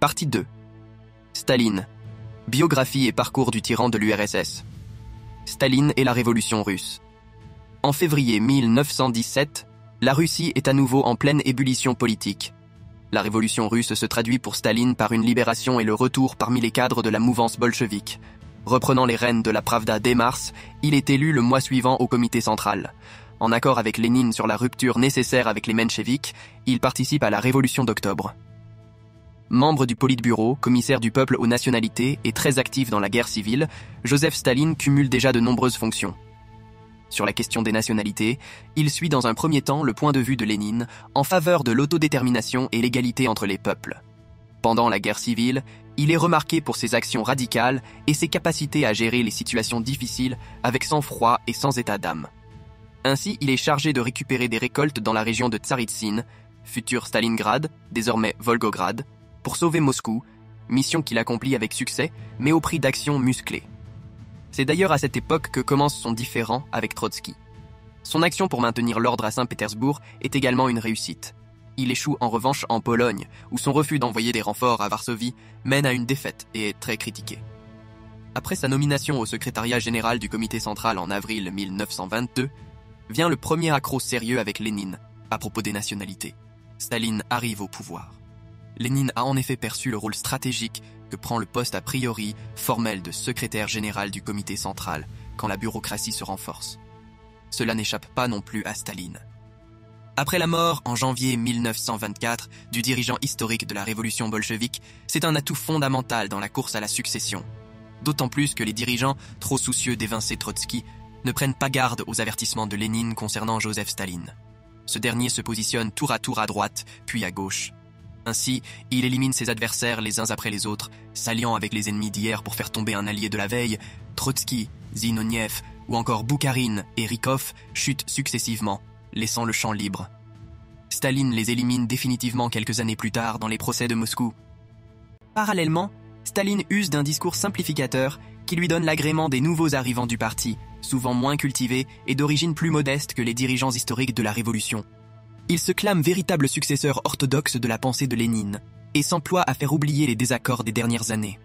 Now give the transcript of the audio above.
Partie 2. Staline. Biographie et parcours du tyran de l'URSS. Staline et la Révolution russe. En février 1917, la Russie est à nouveau en pleine ébullition politique. La révolution russe se traduit pour Staline par une libération et le retour parmi les cadres de la mouvance bolchevique. Reprenant les rênes de la Pravda dès mars, il est élu le mois suivant au comité central. En accord avec Lénine sur la rupture nécessaire avec les mencheviks, il participe à la révolution d'octobre. Membre du Politburo, commissaire du peuple aux nationalités et très actif dans la guerre civile, Joseph Staline cumule déjà de nombreuses fonctions. Sur la question des nationalités, il suit dans un premier temps le point de vue de Lénine en faveur de l'autodétermination et l'égalité entre les peuples. Pendant la guerre civile, il est remarqué pour ses actions radicales et ses capacités à gérer les situations difficiles avec sang-froid et sans état d'âme. Ainsi, il est chargé de récupérer des récoltes dans la région de Tsaritsyn, futur Stalingrad, désormais Volgograd, pour sauver Moscou, mission qu'il accomplit avec succès, mais au prix d'actions musclées. C'est d'ailleurs à cette époque que commence son différend avec Trotsky. Son action pour maintenir l'ordre à Saint-Pétersbourg est également une réussite. Il échoue en revanche en Pologne, où son refus d'envoyer des renforts à Varsovie mène à une défaite et est très critiqué. Après sa nomination au secrétariat général du comité central en avril 1922, vient le premier accroc sérieux avec Lénine, à propos des nationalités. Staline arrive au pouvoir. Lénine a en effet perçu le rôle stratégique que prend le poste a priori formel de secrétaire général du comité central quand la bureaucratie se renforce. Cela n'échappe pas non plus à Staline. Après la mort, en janvier 1924, du dirigeant historique de la révolution bolchevique, c'est un atout fondamental dans la course à la succession. D'autant plus que les dirigeants, trop soucieux d'évincer Trotsky, ne prennent pas garde aux avertissements de Lénine concernant Joseph Staline. Ce dernier se positionne tour à droite, puis à gauche. Ainsi, il élimine ses adversaires les uns après les autres, s'alliant avec les ennemis d'hier pour faire tomber un allié de la veille. Trotsky, Zinoviev ou encore Boukharine et Rykov chutent successivement, laissant le champ libre. Staline les élimine définitivement quelques années plus tard dans les procès de Moscou. Parallèlement, Staline use d'un discours simplificateur qui lui donne l'agrément des nouveaux arrivants du parti, souvent moins cultivés et d'origine plus modeste que les dirigeants historiques de la Révolution. Il se clame véritable successeur orthodoxe de la pensée de Lénine et s'emploie à faire oublier les désaccords des dernières années.